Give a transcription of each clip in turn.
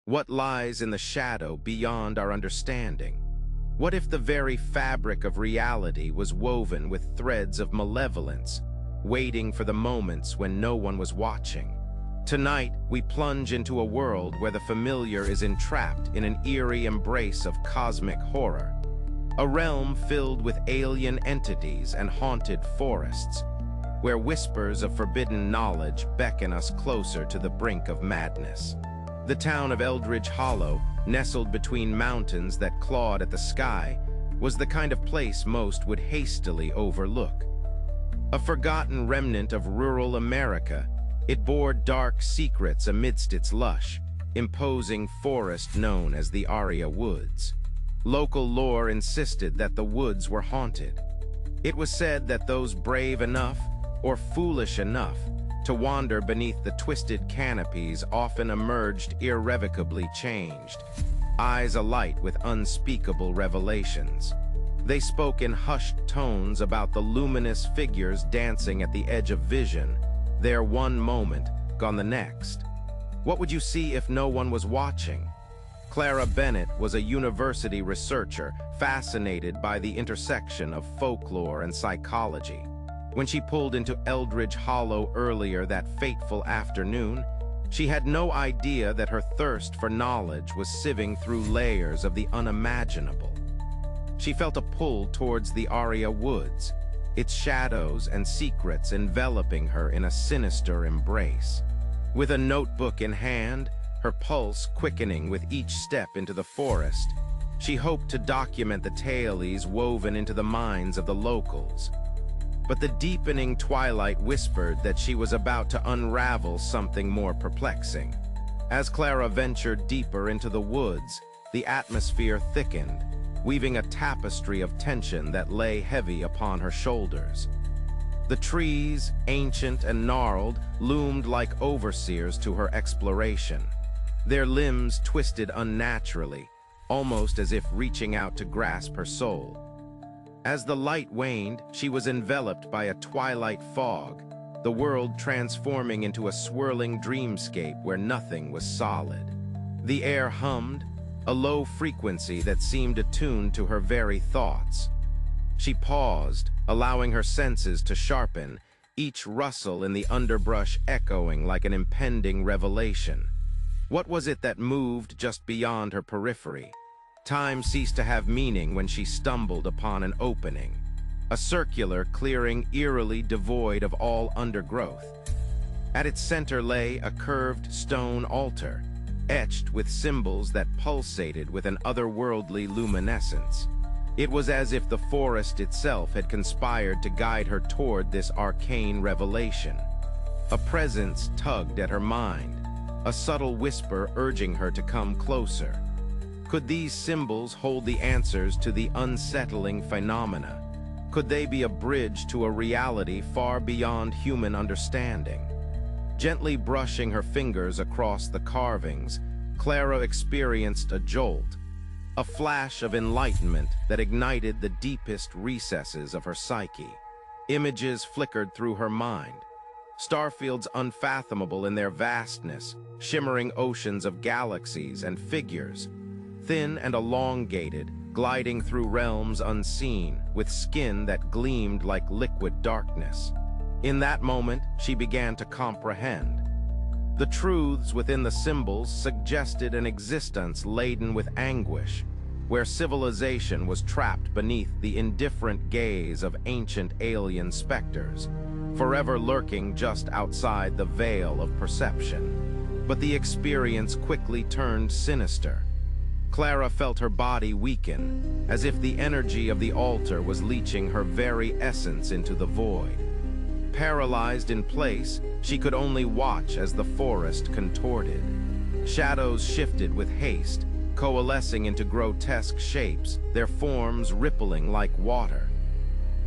What lies in the shadow beyond our understanding? What if the very fabric of reality was woven with threads of malevolence, waiting for the moments when no one was watching? Tonight, we plunge into a world where the familiar is entrapped in an eerie embrace of cosmic horror. A realm filled with alien entities and haunted forests, where whispers of forbidden knowledge beckon us closer to the brink of madness. The town of Eldridge Hollow, nestled between mountains that clawed at the sky, was the kind of place most would hastily overlook. A forgotten remnant of rural America, it bore dark secrets amidst its lush, imposing forest known as the Aria Woods. Local lore insisted that the woods were haunted. It was said that those brave enough, or foolish enough, to wander beneath the twisted canopies often emerged irrevocably changed, eyes alight with unspeakable revelations. They spoke in hushed tones about the luminous figures dancing at the edge of vision, there one moment, gone the next. What would you see if no one was watching? Clara Bennett was a university researcher fascinated by the intersection of folklore and psychology. When she pulled into Eldridge Hollow earlier that fateful afternoon, she had no idea that her thirst for knowledge was sieving through layers of the unimaginable. She felt a pull towards the Aria Woods, its shadows and secrets enveloping her in a sinister embrace. With a notebook in hand, her pulse quickening with each step into the forest, she hoped to document the tales woven into the minds of the locals. But the deepening twilight whispered that she was about to unravel something more perplexing. As Clara ventured deeper into the woods, the atmosphere thickened, weaving a tapestry of tension that lay heavy upon her shoulders. The trees, ancient and gnarled, loomed like overseers to her exploration. Their limbs twisted unnaturally, almost as if reaching out to grasp her soul. As the light waned, she was enveloped by a twilight fog, the world transforming into a swirling dreamscape where nothing was solid. The air hummed, a low frequency that seemed attuned to her very thoughts. She paused, allowing her senses to sharpen, each rustle in the underbrush echoing like an impending revelation. What was it that moved just beyond her periphery? Time ceased to have meaning when she stumbled upon an opening, a circular clearing eerily devoid of all undergrowth. At its center lay a curved stone altar, etched with symbols that pulsated with an otherworldly luminescence. It was as if the forest itself had conspired to guide her toward this arcane revelation. A presence tugged at her mind, a subtle whisper urging her to come closer. Could these symbols hold the answers to the unsettling phenomena? Could they be a bridge to a reality far beyond human understanding? Gently brushing her fingers across the carvings, Clara experienced a jolt, a flash of enlightenment that ignited the deepest recesses of her psyche. Images flickered through her mind, starfields unfathomable in their vastness, shimmering oceans of galaxies and figures, thin and elongated, gliding through realms unseen, with skin that gleamed like liquid darkness. In that moment, she began to comprehend. The truths within the symbols suggested an existence laden with anguish, where civilization was trapped beneath the indifferent gaze of ancient alien specters, forever lurking just outside the veil of perception. But the experience quickly turned sinister. Clara felt her body weaken, as if the energy of the altar was leaching her very essence into the void. Paralyzed in place, she could only watch as the forest contorted. Shadows shifted with haste, coalescing into grotesque shapes, their forms rippling like water.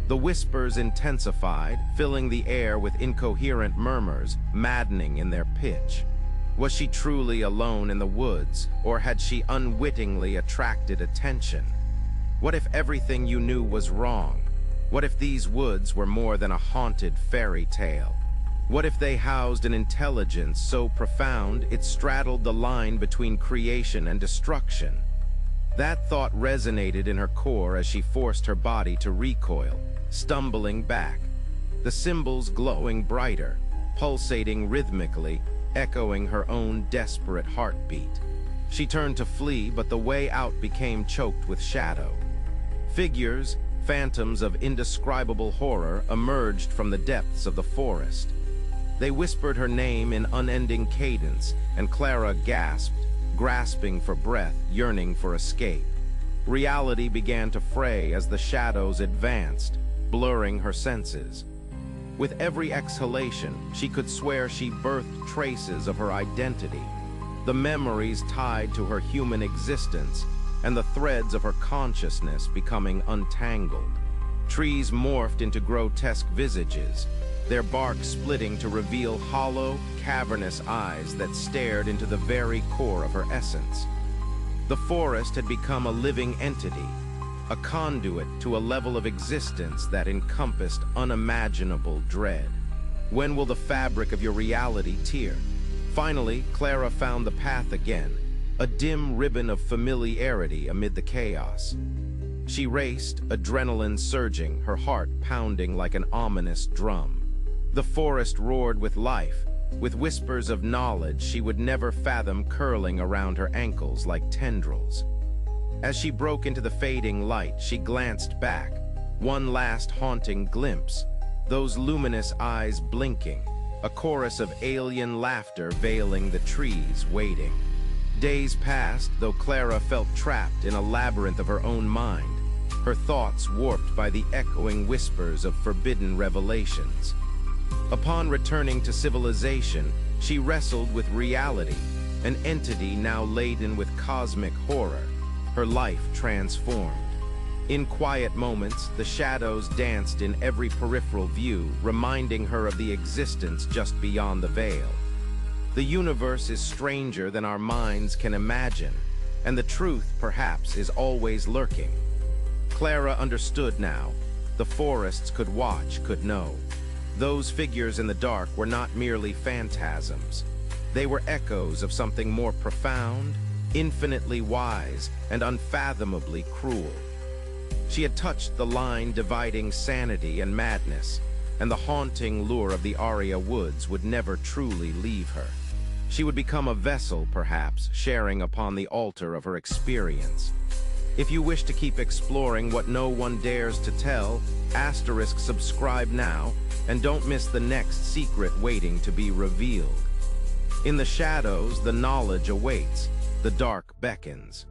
The whispers intensified, filling the air with incoherent murmurs, maddening in their pitch. Was she truly alone in the woods, or had she unwittingly attracted attention? What if everything you knew was wrong? What if these woods were more than a haunted fairy tale? What if they housed an intelligence so profound it straddled the line between creation and destruction? That thought resonated in her core as she forced her body to recoil, stumbling back, the symbols glowing brighter, pulsating rhythmically, echoing her own desperate heartbeat. She turned to flee, but the way out became choked with shadow. Figures, phantoms of indescribable horror, emerged from the depths of the forest. They whispered her name in unending cadence, and Clara gasped, grasping for breath, yearning for escape. Reality began to fray as the shadows advanced, blurring her senses. With every exhalation, she could swear she birthed traces of her identity, the memories tied to her human existence, and the threads of her consciousness becoming untangled. Trees morphed into grotesque visages, their bark splitting to reveal hollow, cavernous eyes that stared into the very core of her essence. The forest had become a living entity, a conduit to a level of existence that encompassed unimaginable dread. When will the fabric of your reality tear? Finally, Clara found the path again, a dim ribbon of familiarity amid the chaos. She raced, adrenaline surging, her heart pounding like an ominous drum. The forest roared with life, with whispers of knowledge she would never fathom curling around her ankles like tendrils. As she broke into the fading light, she glanced back, one last haunting glimpse, those luminous eyes blinking, a chorus of alien laughter veiling the trees waiting. Days passed, though Clara felt trapped in a labyrinth of her own mind, her thoughts warped by the echoing whispers of forbidden revelations. Upon returning to civilization, she wrestled with reality, an entity now laden with cosmic horror, her life transformed. In quiet moments, the shadows danced in every peripheral view, reminding her of the existence just beyond the veil. The universe is stranger than our minds can imagine, and the truth, perhaps, is always lurking. Clara understood now. The forests could watch, could know. Those figures in the dark were not merely phantasms. They were echoes of something more profound, infinitely wise, and unfathomably cruel. She had touched the line dividing sanity and madness, and the haunting lure of the Aria woods would never truly leave her. She would become a vessel, perhaps, sharing upon the altar of her experience. If you wish to keep exploring what no one dares to tell, subscribe now, and don't miss the next secret waiting to be revealed. In the shadows, the knowledge awaits, the dark beckons.